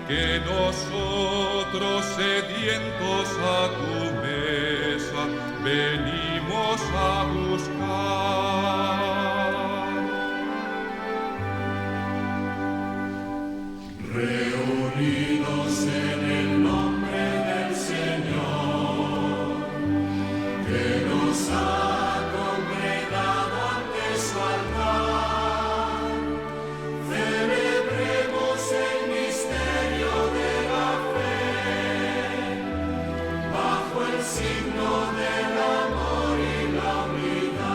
que nosotros sedientos a tu mesa venimos a buscar. Reunidos en el nombre del Señor, que nos ha congregado ante su altar, celebremos el misterio de la fe, bajo el signo del amor y la unidad.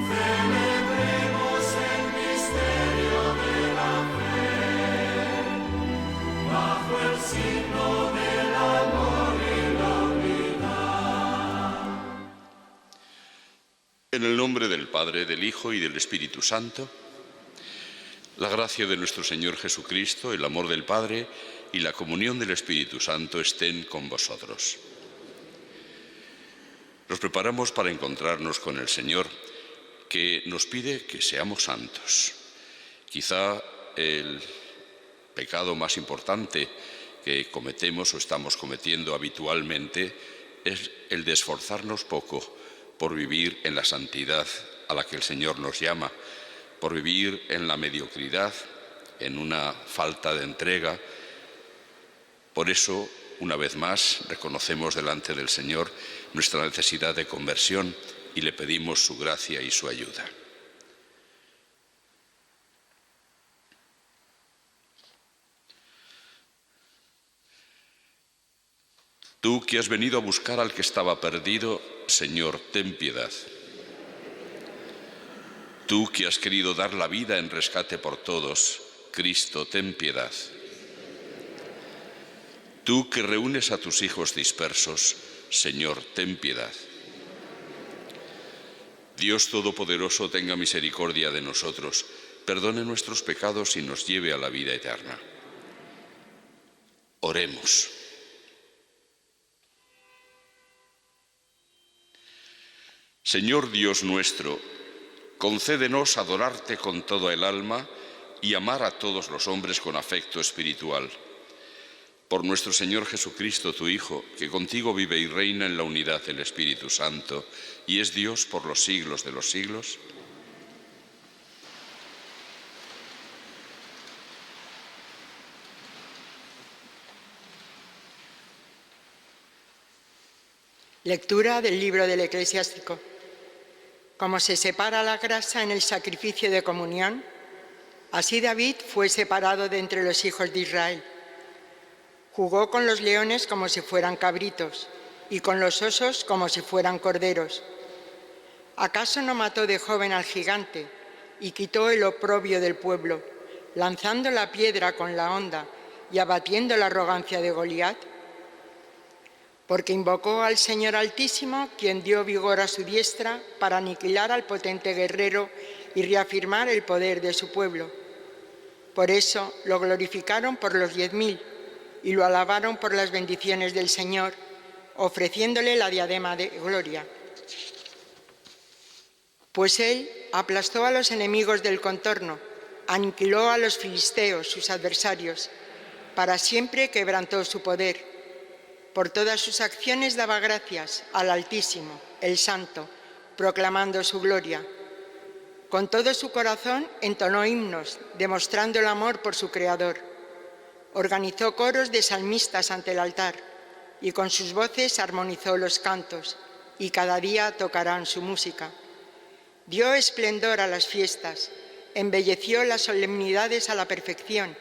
Celebremos el misterio de la fe, bajo el signo del amor y la unidad. En el nombre del Padre, del Hijo y del Espíritu Santo, la gracia de nuestro Señor Jesucristo, el amor del Padre y la comunión del Espíritu Santo estén con vosotros. Nos preparamos para encontrarnos con el Señor, que nos pide que seamos santos. Quizá el pecado más importante que cometemos o estamos cometiendo habitualmente es el de esforzarnos poco por vivir en la santidad a la que el Señor nos llama, por vivir en la mediocridad, en una falta de entrega. Por eso, una vez más, reconocemos delante del Señor nuestra necesidad de conversión y le pedimos su gracia y su ayuda. Tú que has venido a buscar al que estaba perdido, Señor, ten piedad. Tú que has querido dar la vida en rescate por todos, Cristo, ten piedad. Tú que reúnes a tus hijos dispersos, Señor, ten piedad. Dios Todopoderoso, tenga misericordia de nosotros, perdone nuestros pecados y nos lleve a la vida eterna. Oremos. Señor Dios nuestro, concédenos adorarte con toda el alma y amar a todos los hombres con afecto espiritual. Por nuestro Señor Jesucristo, tu Hijo, que contigo vive y reina en la unidad del Espíritu Santo, y es Dios por los siglos de los siglos. Lectura del libro del Eclesiástico. Como se separa la grasa en el sacrificio de comunión, así David fue separado de entre los hijos de Israel. Jugó con los leones como si fueran cabritos y con los osos como si fueran corderos. ¿Acaso no mató de joven al gigante y quitó el oprobio del pueblo, lanzando la piedra con la honda y abatiendo la arrogancia de Goliat? Porque invocó al Señor Altísimo, quien dio vigor a su diestra para aniquilar al potente guerrero y reafirmar el poder de su pueblo. Por eso lo glorificaron por los 10.000 y lo alabaron por las bendiciones del Señor, ofreciéndole la diadema de gloria. Pues él aplastó a los enemigos del contorno, aniquiló a los filisteos, sus adversarios, para siempre quebrantó su poder. Por todas sus acciones daba gracias al Altísimo, el Santo, proclamando su gloria. Con todo su corazón entonó himnos, demostrando el amor por su Creador. Organizó coros de salmistas ante el altar y con sus voces armonizó los cantos, y cada día tocarán su música. Dio esplendor a las fiestas, embelleció las solemnidades a la perfección,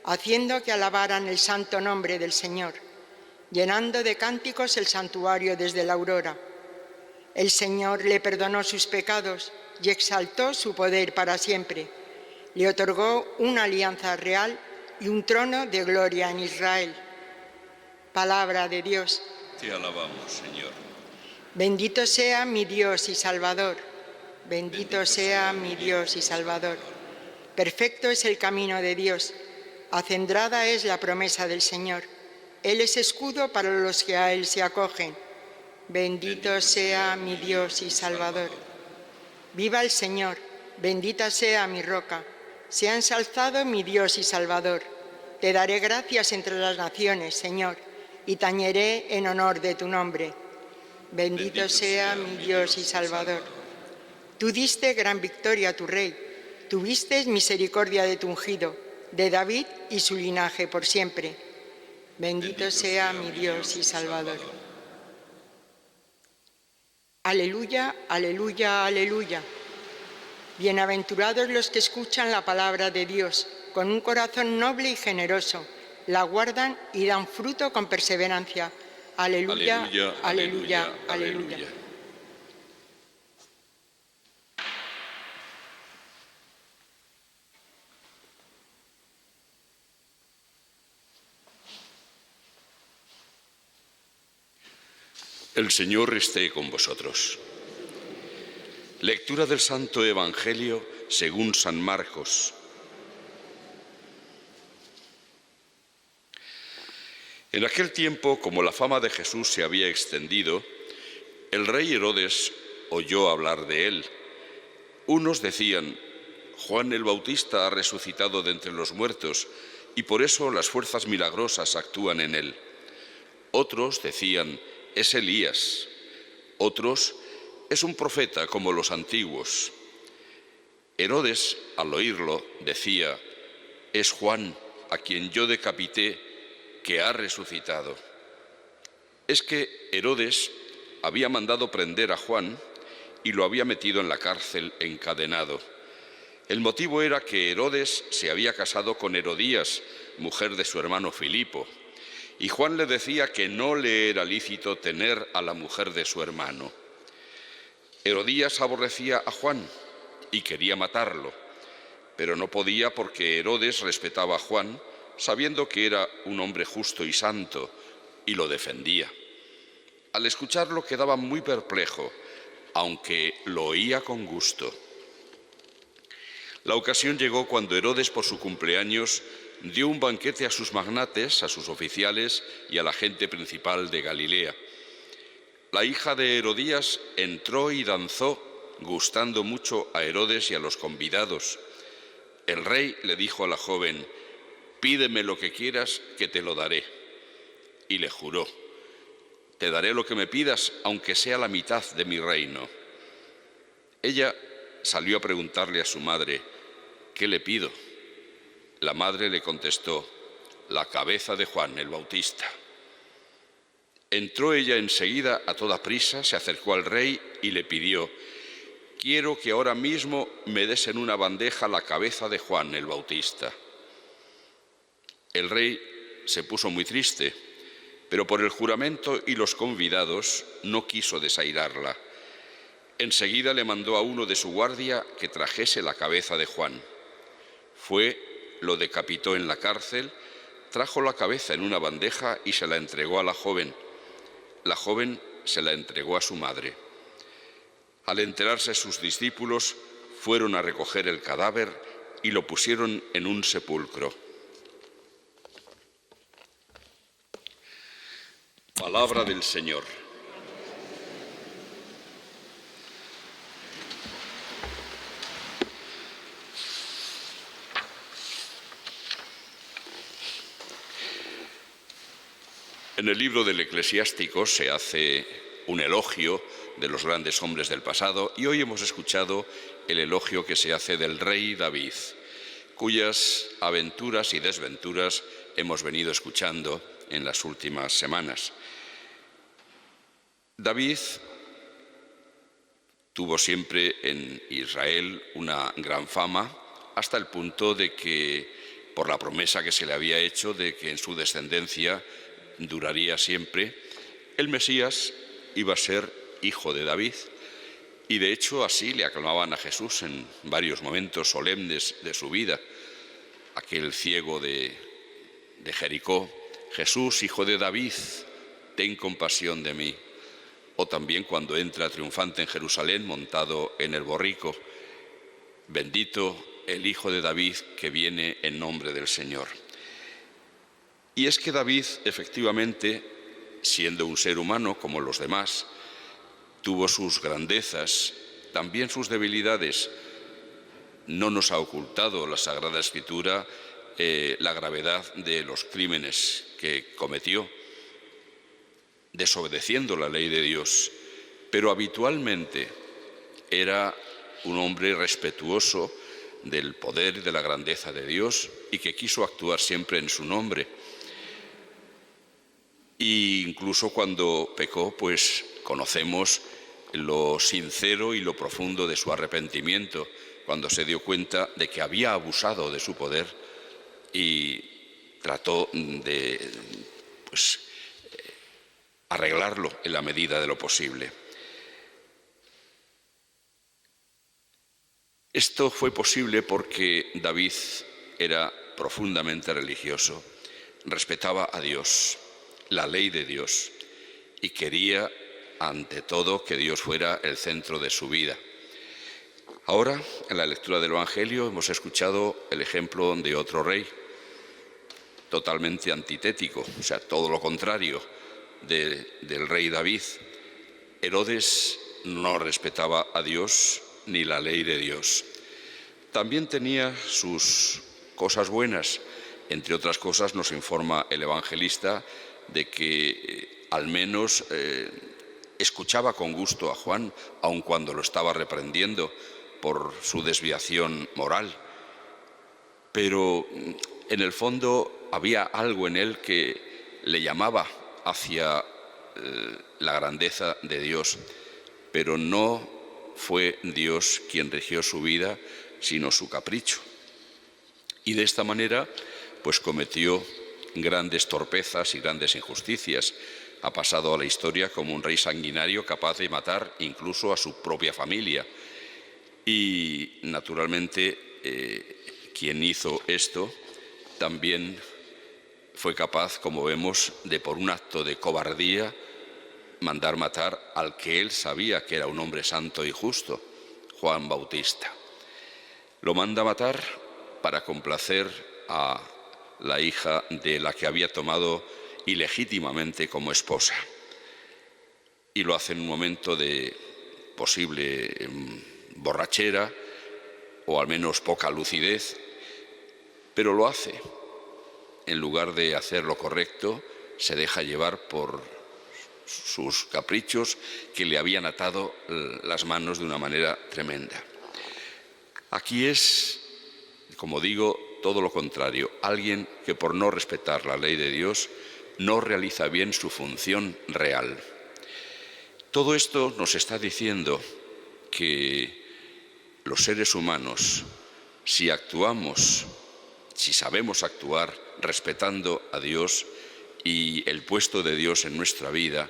haciendo que alabaran el santo nombre del Señor, llenando de cánticos el santuario desde la aurora. El Señor le perdonó sus pecados y exaltó su poder para siempre. Le otorgó una alianza real y un trono de gloria en Israel. Palabra de Dios. Te alabamos, Señor. Bendito sea mi Dios y Salvador. Bendito sea mi Dios y Salvador. Perfecto es el camino de Dios. Acendrada es la promesa del Señor. Él es escudo para los que a Él se acogen. Bendito sea mi Dios y Salvador. Viva el Señor, bendita sea mi roca. Sea ensalzado mi Dios y Salvador. Te daré gracias entre las naciones, Señor, y tañeré en honor de tu nombre. Bendito sea mi Dios y Salvador. Tú diste gran victoria a tu rey. Tuviste misericordia de tu ungido, de David y su linaje por siempre. Bendito sea mi Dios y Salvador. Aleluya, aleluya, aleluya. Bienaventurados los que escuchan la palabra de Dios con un corazón noble y generoso, la guardan y dan fruto con perseverancia. Aleluya, aleluya, aleluya, aleluya. El Señor esté con vosotros. Lectura del Santo Evangelio según San Marcos. En aquel tiempo, como la fama de Jesús se había extendido, el rey Herodes oyó hablar de él. Unos decían: Juan el Bautista ha resucitado de entre los muertos y por eso las fuerzas milagrosas actúan en él. Otros decían: es Elías. Otros: es un profeta como los antiguos. Herodes, al oírlo, decía: es Juan, a quien yo decapité, que ha resucitado. Es que Herodes había mandado prender a Juan y lo había metido en la cárcel encadenado. El motivo era que Herodes se había casado con Herodías, mujer de su hermano Filipo, y Juan le decía que no le era lícito tener a la mujer de su hermano. Herodías aborrecía a Juan y quería matarlo, pero no podía porque Herodes respetaba a Juan, sabiendo que era un hombre justo y santo, y lo defendía. Al escucharlo quedaba muy perplejo, aunque lo oía con gusto. La ocasión llegó cuando Herodes, por su cumpleaños, dio un banquete a sus magnates, a sus oficiales y a la gente principal de Galilea. La hija de Herodías entró y danzó, gustando mucho a Herodes y a los convidados. El rey le dijo a la joven: pídeme lo que quieras, que te lo daré. Y le juró: te daré lo que me pidas, aunque sea la mitad de mi reino. Ella salió a preguntarle a su madre: ¿qué le pido? La madre le contestó: la cabeza de Juan el Bautista. Entró ella enseguida a toda prisa, se acercó al rey y le pidió: quiero que ahora mismo me des en una bandeja la cabeza de Juan el Bautista. El rey se puso muy triste, pero por el juramento y los convidados no quiso desairarla. Enseguida le mandó a uno de su guardia que trajese la cabeza de Juan. Fue, lo decapitó en la cárcel, trajo la cabeza en una bandeja y se la entregó a la joven. La joven se la entregó a su madre. Al enterarse sus discípulos, fueron a recoger el cadáver y lo pusieron en un sepulcro. Palabra del Señor. En el libro del Eclesiástico se hace un elogio de los grandes hombres del pasado y hoy hemos escuchado el elogio que se hace del rey David, cuyas aventuras y desventuras hemos venido escuchando en las últimas semanas. David tuvo siempre en Israel una gran fama, hasta el punto de que, por la promesa que se le había hecho de que en su descendencia duraría siempre, el Mesías iba a ser hijo de David, y de hecho así le aclamaban a Jesús en varios momentos solemnes de su vida. Aquel ciego de Jericó: Jesús, hijo de David, ten compasión de mí. O también cuando entra triunfante en Jerusalén montado en el borrico: bendito el Hijo de David que viene en nombre del Señor. Y es que David, efectivamente, siendo un ser humano como los demás, tuvo sus grandezas, también sus debilidades, no nos ha ocultado la Sagrada Escritura la gravedad de los crímenes que cometió, desobedeciendo la ley de Dios, pero habitualmente era un hombre respetuoso del poder y de la grandeza de Dios y que quiso actuar siempre en su nombre. E incluso cuando pecó, pues conocemos lo sincero y lo profundo de su arrepentimiento, cuando se dio cuenta de que había abusado de su poder y trató de arreglarlo en la medida de lo posible. Esto fue posible porque David era profundamente religioso, respetaba a Dios, la ley de Dios, y quería ante todo que Dios fuera el centro de su vida. Ahora, en la lectura del Evangelio, hemos escuchado el ejemplo de otro rey, totalmente antitético, o sea, todo lo contrario del rey David. Herodes no respetaba a Dios ni la ley de Dios. También tenía sus cosas buenas. Entre otras cosas, nos informa el evangelista de que al menos escuchaba con gusto a Juan, aun cuando lo estaba reprendiendo por su desviación moral. Pero en el fondo había algo en él que le llamaba hacia la grandeza de Dios, pero no fue Dios quien rigió su vida, sino su capricho. Y de esta manera, pues cometió grandes torpezas y grandes injusticias. Ha pasado a la historia como un rey sanguinario capaz de matar incluso a su propia familia. Y naturalmente quien hizo esto también fue capaz, como vemos, de por un acto de cobardía mandar matar al que él sabía que era un hombre santo y justo, Juan Bautista. Lo manda matar para complacer a la hija de la que había tomado ilegítimamente como esposa. Y lo hace en un momento de posible borrachera o al menos poca lucidez, pero lo hace. En lugar de hacer lo correcto, se deja llevar por sus caprichos que le habían atado las manos de una manera tremenda. Aquí es, como digo, todo lo contrario. Alguien que por no respetar la ley de Dios no realiza bien su función real. Todo esto nos está diciendo que los seres humanos, si actuamos, si sabemos actuar respetando a Dios y el puesto de Dios en nuestra vida,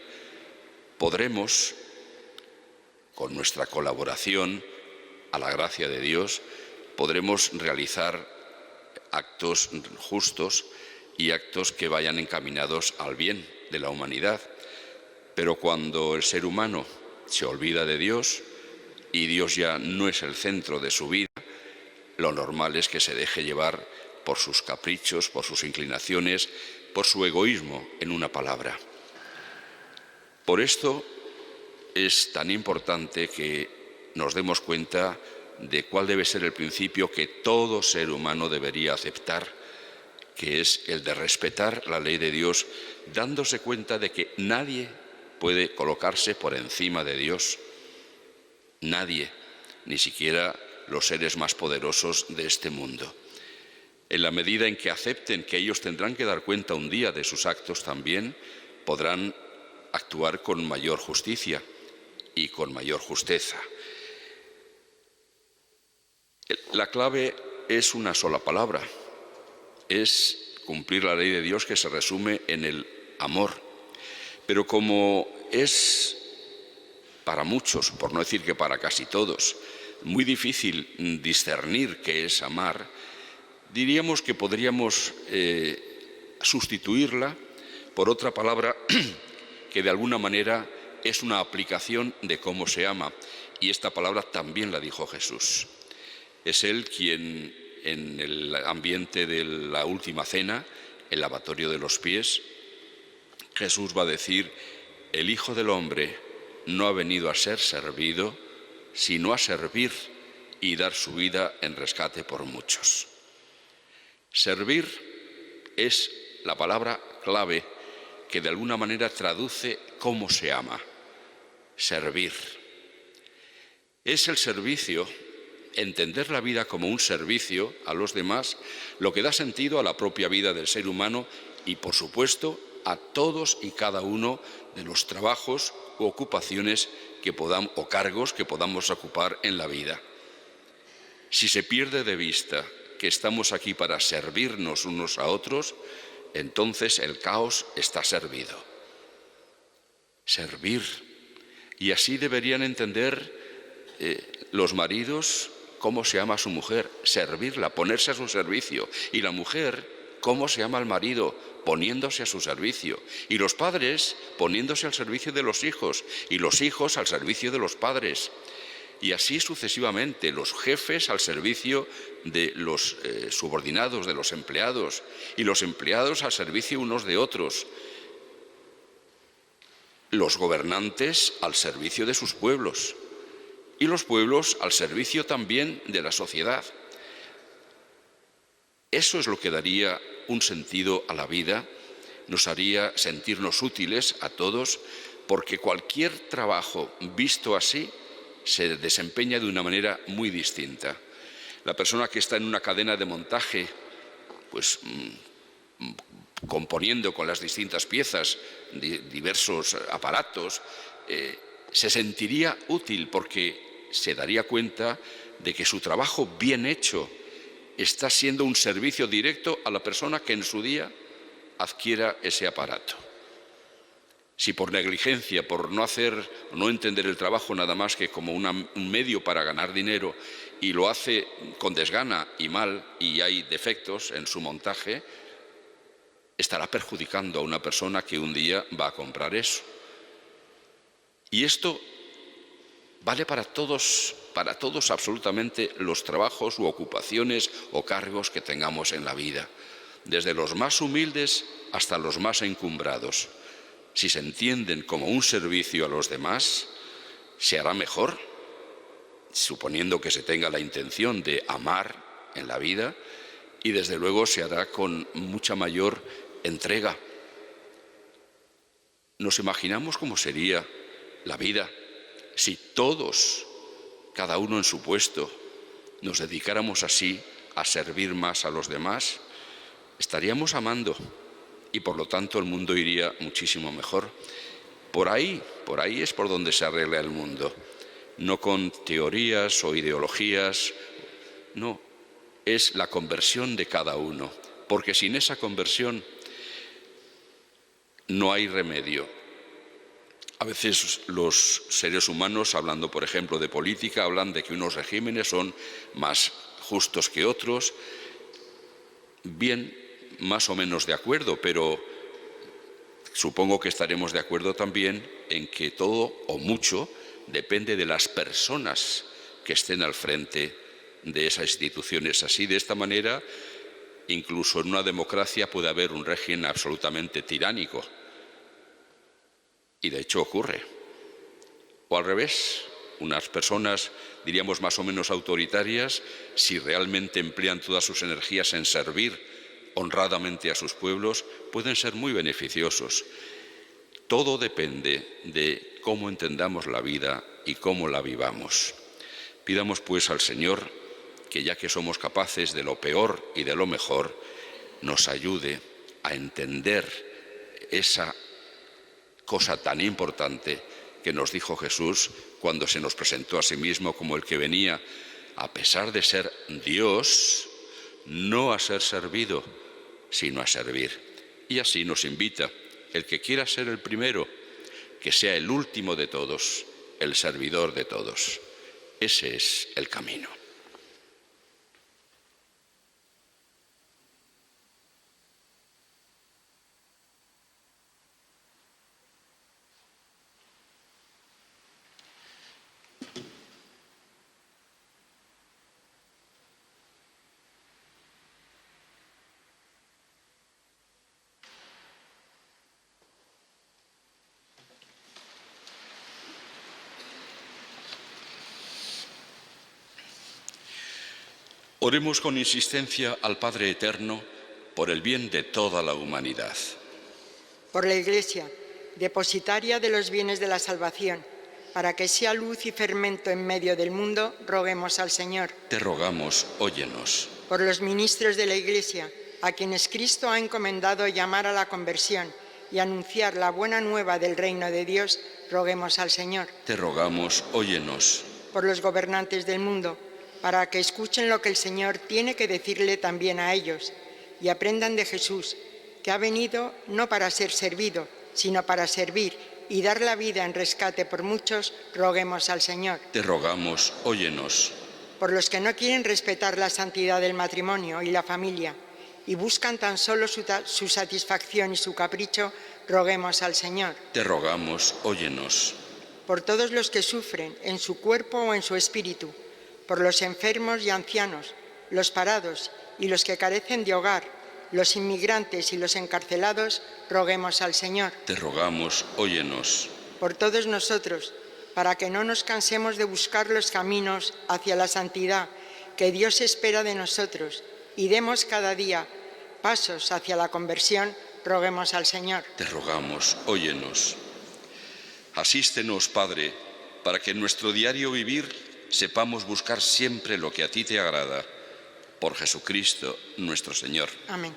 podremos, con nuestra colaboración a la gracia de Dios, podremos realizar actos justos y actos que vayan encaminados al bien de la humanidad. Pero cuando el ser humano se olvida de Dios y Dios ya no es el centro de su vida, lo normal es que se deje llevar por sus caprichos, por sus inclinaciones, por su egoísmo, en una palabra. Por esto es tan importante que nos demos cuenta de cuál debe ser el principio que todo ser humano debería aceptar, que es el de respetar la ley de Dios, dándose cuenta de que nadie puede colocarse por encima de Dios. Nadie, ni siquiera los seres más poderosos de este mundo. En la medida en que acepten que ellos tendrán que dar cuenta un día de sus actos también, podrán actuar con mayor justicia y con mayor justeza. La clave es una sola palabra, es cumplir la ley de Dios, que se resume en el amor. Pero como es para muchos, por no decir que para casi todos, muy difícil discernir qué es amar, diríamos que podríamos sustituirla por otra palabra que de alguna manera es una aplicación de cómo se ama, y esta palabra también la dijo Jesús. Es Él quien, en el ambiente de la última cena, el lavatorio de los pies, Jesús va a decir: el Hijo del Hombre no ha venido a ser servido, sino a servir y dar su vida en rescate por muchos. Servir es la palabra clave que de alguna manera traduce cómo se ama. Servir. Es el servicio, entender la vida como un servicio a los demás, lo que da sentido a la propia vida del ser humano y, por supuesto, a todos y cada uno de los trabajos u ocupaciones o cargos que podamos ocupar en la vida. Si se pierde de vista que estamos aquí para servirnos unos a otros, entonces el caos está servido. Servir. Y así deberían entender los maridos cómo se ama a su mujer, servirla, ponerse a su servicio. Y la mujer, cómo se ama al marido, poniéndose a su servicio. Y los padres, poniéndose al servicio de los hijos. Y los hijos al servicio de los padres. Y así sucesivamente, los jefes al servicio de los subordinados, de los empleados. Y los empleados al servicio unos de otros. Los gobernantes al servicio de sus pueblos. Y los pueblos al servicio también de la sociedad. Eso es lo que daría un sentido a la vida, nos haría sentirnos útiles a todos, porque cualquier trabajo visto así se desempeña de una manera muy distinta. La persona que está en una cadena de montaje, pues componiendo con las distintas piezas diversos aparatos, se sentiría útil porque se daría cuenta de que su trabajo bien hecho está siendo un servicio directo a la persona que en su día adquiera ese aparato. Si por negligencia, por no entender el trabajo nada más que como un medio para ganar dinero y lo hace con desgana y mal y hay defectos en su montaje, estará perjudicando a una persona que un día va a comprar eso. Y esto vale para todos absolutamente los trabajos u ocupaciones o cargos que tengamos en la vida, desde los más humildes hasta los más encumbrados. Si se entienden como un servicio a los demás, se hará mejor, suponiendo que se tenga la intención de amar en la vida, y desde luego se hará con mucha mayor entrega. ¿Nos imaginamos cómo sería la vida si todos, cada uno en su puesto, nos dedicáramos así a servir más a los demás? Estaríamos amando y por lo tanto el mundo iría muchísimo mejor. Por ahí es por donde se arregla el mundo, no con teorías o ideologías, no, es la conversión de cada uno, porque sin esa conversión no hay remedio. A veces los seres humanos, hablando por ejemplo de política, hablan de que unos regímenes son más justos que otros. Bien, más o menos de acuerdo, pero supongo que estaremos de acuerdo también en que todo o mucho depende de las personas que estén al frente de esas instituciones. Así, de esta manera, incluso en una democracia puede haber un régimen absolutamente tiránico. Y de hecho ocurre. O al revés, unas personas, diríamos más o menos autoritarias, si realmente emplean todas sus energías en servir honradamente a sus pueblos, pueden ser muy beneficiosos. Todo depende de cómo entendamos la vida y cómo la vivamos. Pidamos pues al Señor que, ya que somos capaces de lo peor y de lo mejor, nos ayude a entender esa cosa tan importante que nos dijo Jesús cuando se nos presentó a sí mismo como el que venía, a pesar de ser Dios, no a ser servido, sino a servir. Y así nos invita: el que quiera ser el primero, que sea el último de todos, el servidor de todos. Ese es el camino. Oremos con insistencia al Padre Eterno por el bien de toda la humanidad. Por la Iglesia, depositaria de los bienes de la salvación, para que sea luz y fermento en medio del mundo, roguemos al Señor. Te rogamos, óyenos. Por los ministros de la Iglesia, a quienes Cristo ha encomendado llamar a la conversión y anunciar la buena nueva del reino de Dios, roguemos al Señor. Te rogamos, óyenos. Por los gobernantes del mundo, para que escuchen lo que el Señor tiene que decirle también a ellos y aprendan de Jesús, que ha venido no para ser servido, sino para servir y dar la vida en rescate por muchos, roguemos al Señor. Te rogamos, óyenos. Por los que no quieren respetar la santidad del matrimonio y la familia y buscan tan solo su satisfacción y su capricho, roguemos al Señor. Te rogamos, óyenos. Por todos los que sufren en su cuerpo o en su espíritu, por los enfermos y ancianos, los parados y los que carecen de hogar, los inmigrantes y los encarcelados, roguemos al Señor. Te rogamos, óyenos. Por todos nosotros, para que no nos cansemos de buscar los caminos hacia la santidad que Dios espera de nosotros y demos cada día pasos hacia la conversión, roguemos al Señor. Te rogamos, óyenos. Asístenos, Padre, para que en nuestro diario vivir sepamos buscar siempre lo que a ti te agrada. Por Jesucristo, nuestro Señor. Amén.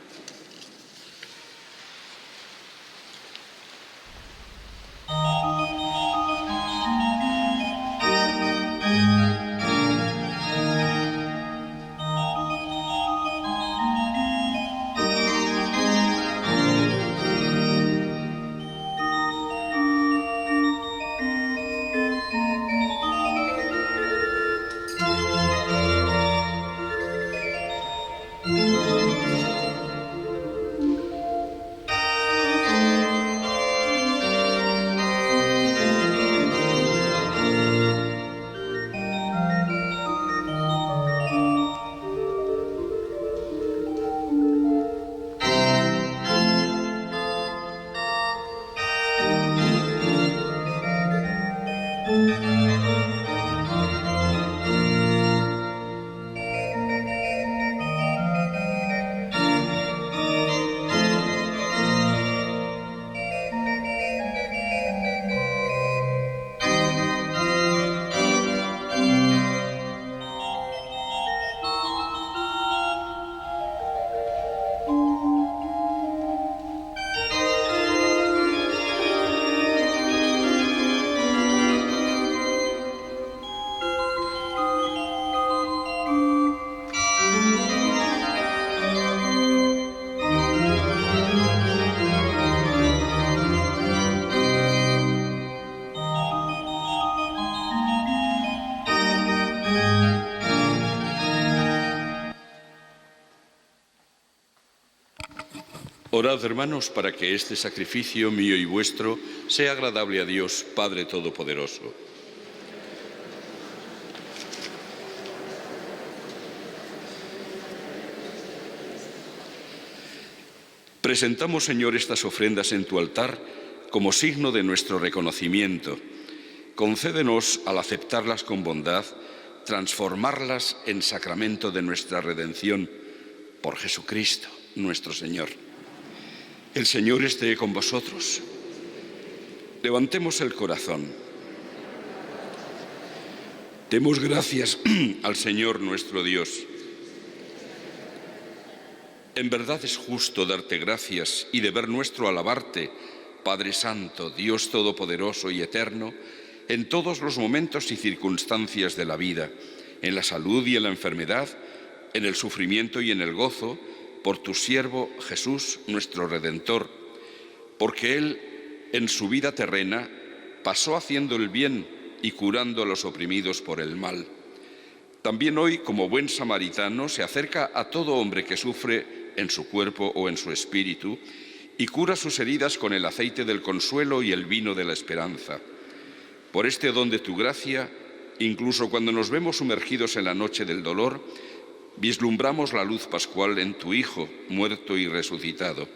Orad, hermanos, para que este sacrificio mío y vuestro sea agradable a Dios, Padre Todopoderoso. Presentamos, Señor, estas ofrendas en tu altar como signo de nuestro reconocimiento. Concédenos, al aceptarlas con bondad, transformarlas en sacramento de nuestra redención, por Jesucristo, nuestro Señor. El Señor esté con vosotros. Levantemos el corazón. Demos gracias al Señor nuestro Dios. En verdad es justo darte gracias y deber nuestro alabarte, Padre Santo, Dios Todopoderoso y Eterno, en todos los momentos y circunstancias de la vida, en la salud y en la enfermedad, en el sufrimiento y en el gozo, por tu siervo Jesús, nuestro Redentor, porque Él, en su vida terrena, pasó haciendo el bien y curando a los oprimidos por el mal. También hoy, como buen samaritano, se acerca a todo hombre que sufre en su cuerpo o en su espíritu y cura sus heridas con el aceite del consuelo y el vino de la esperanza. Por este don de tu gracia, incluso cuando nos vemos sumergidos en la noche del dolor, vislumbramos la luz pascual en tu Hijo, muerto y resucitado.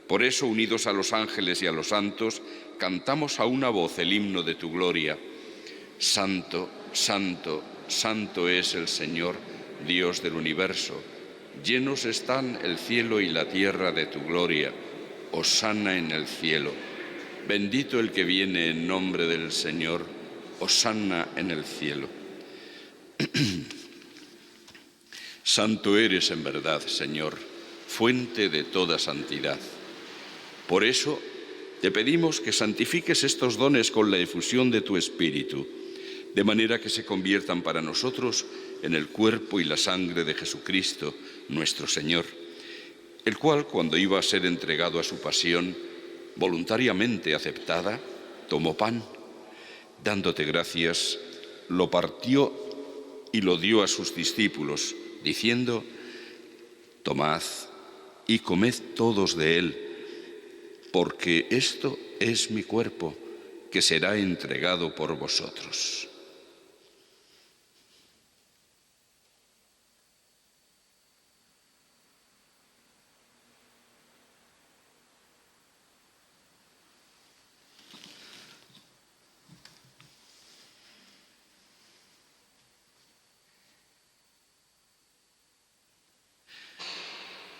Por eso, unidos a los ángeles y a los santos, cantamos a una voz el himno de tu gloria. Santo, santo, santo es el Señor, Dios del universo. Llenos están el cielo y la tierra de tu gloria. Hosana en el cielo. Bendito el que viene en nombre del Señor. Hosana en el cielo. Santo eres en verdad, Señor, fuente de toda santidad. Por eso te pedimos que santifiques estos dones con la efusión de tu Espíritu, de manera que se conviertan para nosotros en el cuerpo y la sangre de Jesucristo, nuestro Señor, el cual, cuando iba a ser entregado a su pasión, voluntariamente aceptada, tomó pan, dándote gracias, lo partió y lo dio a sus discípulos, diciendo: tomad y comed todos de él, porque esto es mi cuerpo, que será entregado por vosotros.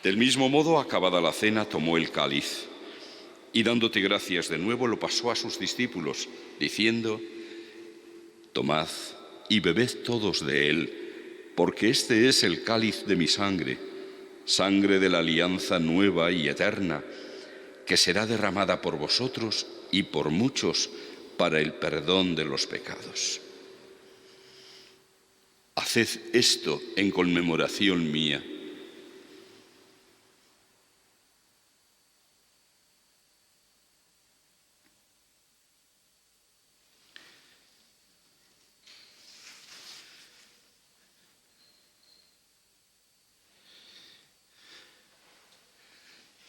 Del mismo modo, acabada la cena, tomó el cáliz y, dándote gracias de nuevo, lo pasó a sus discípulos, diciendo: tomad y bebed todos de él, porque este es el cáliz de mi sangre, sangre de la alianza nueva y eterna, que será derramada por vosotros y por muchos para el perdón de los pecados. Haced esto en conmemoración mía.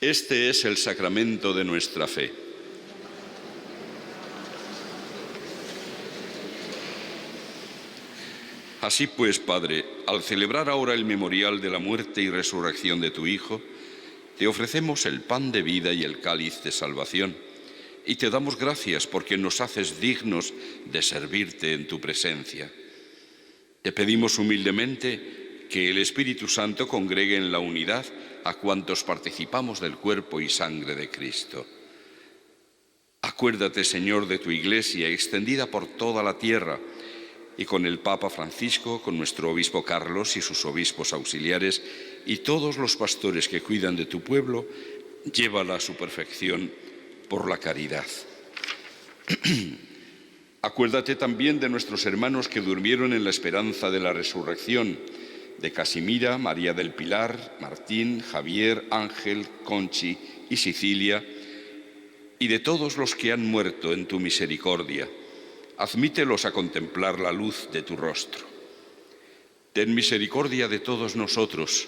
Este es el sacramento de nuestra fe. Así pues, Padre, al celebrar ahora el memorial de la muerte y resurrección de tu Hijo, te ofrecemos el pan de vida y el cáliz de salvación, y te damos gracias porque nos haces dignos de servirte en tu presencia. Te pedimos humildemente que el Espíritu Santo congregue en la unidad a cuantos participamos del cuerpo y sangre de Cristo. Acuérdate, Señor, de tu Iglesia extendida por toda la tierra, y con el Papa Francisco, con nuestro obispo Carlos y sus obispos auxiliares, y todos los pastores que cuidan de tu pueblo, llévala a su perfección por la caridad. Acuérdate también de nuestros hermanos que durmieron en la esperanza de la resurrección, de Casimira, María del Pilar, Martín, Javier, Ángel, Conchi y Sicilia, y de todos los que han muerto en tu misericordia. Admítelos a contemplar la luz de tu rostro. Ten misericordia de todos nosotros,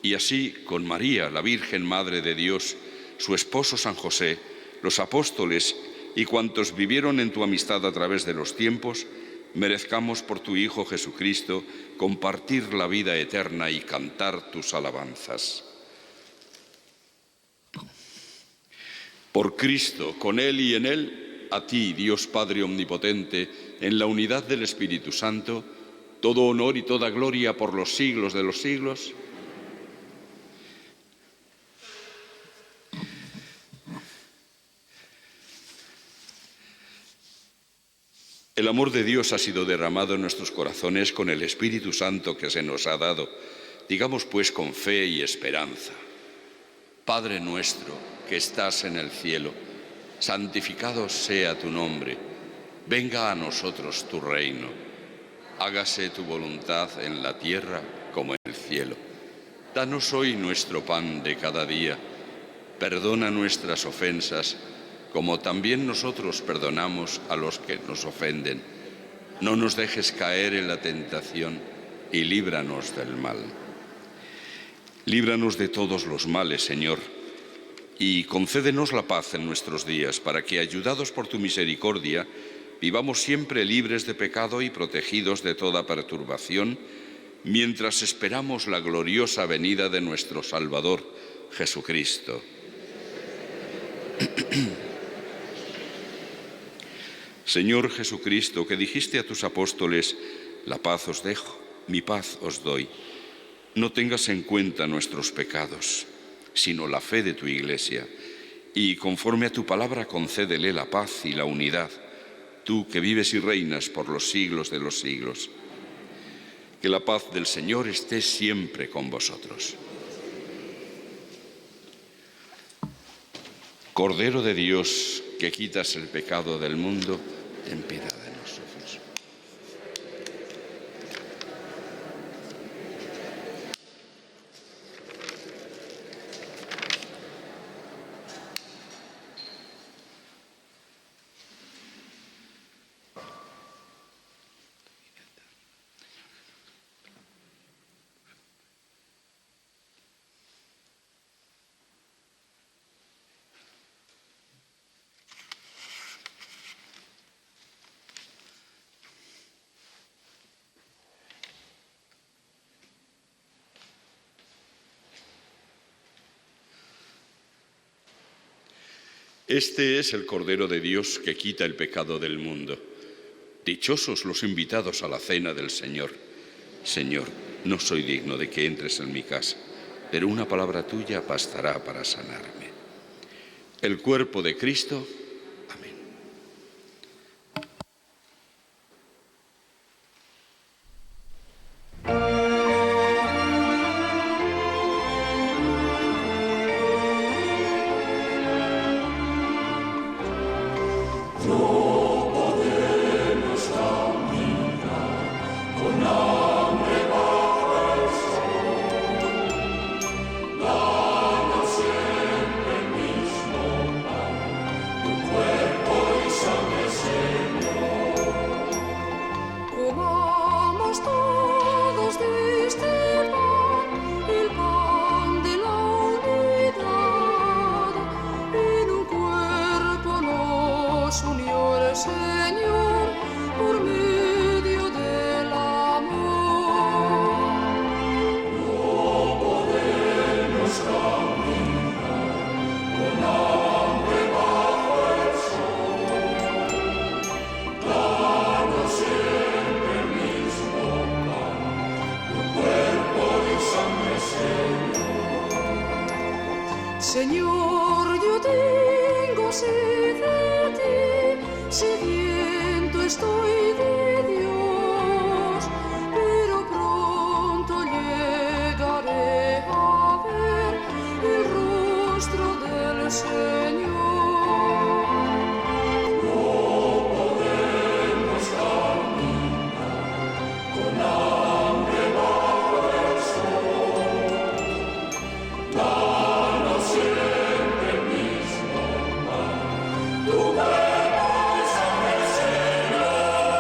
y así, con María, la Virgen Madre de Dios, su esposo San José, los apóstoles y cuantos vivieron en tu amistad a través de los tiempos, merezcamos por tu Hijo Jesucristo compartir la vida eterna y cantar tus alabanzas. Por Cristo, con Él y en Él, a ti, Dios Padre Omnipotente, en la unidad del Espíritu Santo, todo honor y toda gloria por los siglos de los siglos. El amor de Dios ha sido derramado en nuestros corazones con el Espíritu Santo que se nos ha dado. Digamos pues con fe y esperanza: Padre nuestro que estás en el cielo, santificado sea tu nombre. Venga a nosotros tu reino. Hágase tu voluntad en la tierra como en el cielo. Danos hoy nuestro pan de cada día. Perdona nuestras ofensas, como también nosotros perdonamos a los que nos ofenden. No nos dejes caer en la tentación y líbranos del mal. Líbranos de todos los males, Señor, y concédenos la paz en nuestros días, para que, ayudados por tu misericordia, vivamos siempre libres de pecado y protegidos de toda perturbación, mientras esperamos la gloriosa venida de nuestro Salvador, Jesucristo. Señor Jesucristo, que dijiste a tus apóstoles: la paz os dejo, mi paz os doy. no tengas en cuenta nuestros pecados, sino la fe de tu Iglesia, y conforme a tu palabra concédele la paz y la unidad, tú que vives y reinas por los siglos de los siglos. Que la paz del Señor esté siempre con vosotros. Cordero de Dios, que quitas el pecado del mundo, ten piedad de nosotros. Este es el Cordero de Dios que quita el pecado del mundo. Dichosos los invitados a la cena del Señor. Señor, no soy digno de que entres en mi casa, pero una palabra tuya bastará para sanarme. El cuerpo de Cristo. Amén. Señor, yo tengo sed de ti, sediento estoy de Dios, pero pronto llegaré a ver el rostro del Señor. No podemos caminar con hambre bajo el sol. Danos siempre el mismo pan, tu cuerpo y sangre, Señor.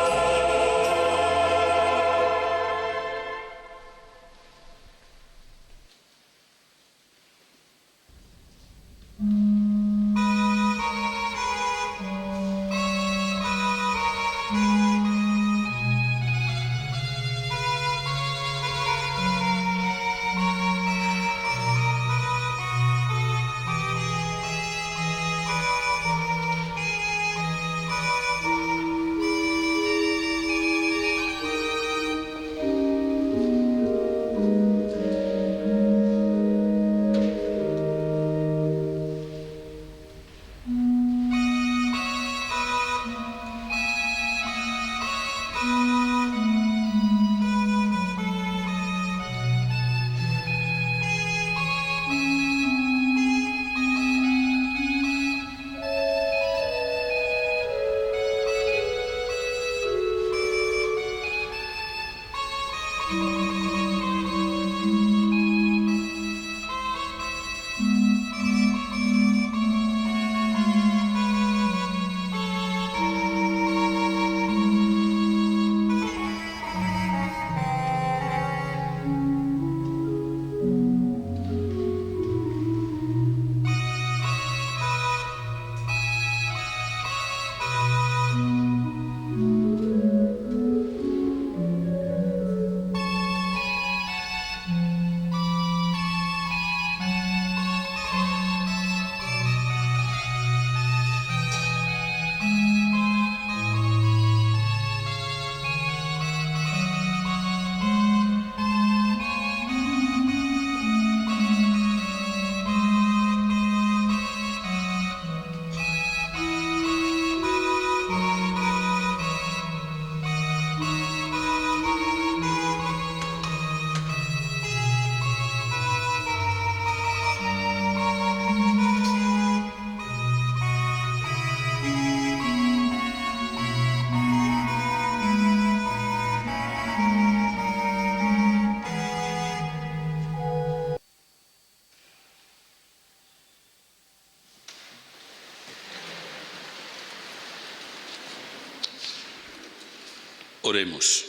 Oremos.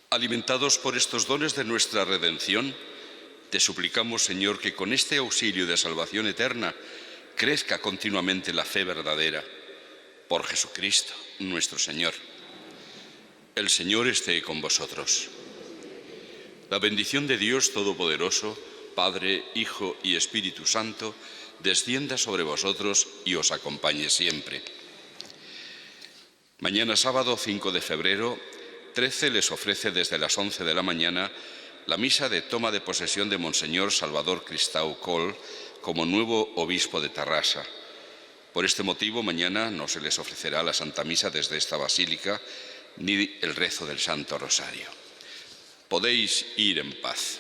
Alimentados por estos dones de nuestra redención, te suplicamos, Señor, que con este auxilio de salvación eterna crezca continuamente la fe verdadera. Por Jesucristo, nuestro Señor. El Señor esté con vosotros. La bendición de Dios Todopoderoso, Padre, Hijo y Espíritu Santo, descienda sobre vosotros y os acompañe siempre. Mañana sábado 5 de febrero, 13 les ofrece desde las 11 de la mañana la misa de toma de posesión de Monseñor Salvador Cristau Coll como nuevo obispo de Tarrasa. Por este motivo, mañana no se les ofrecerá la Santa Misa desde esta basílica ni el rezo del Santo Rosario. Podéis ir en paz.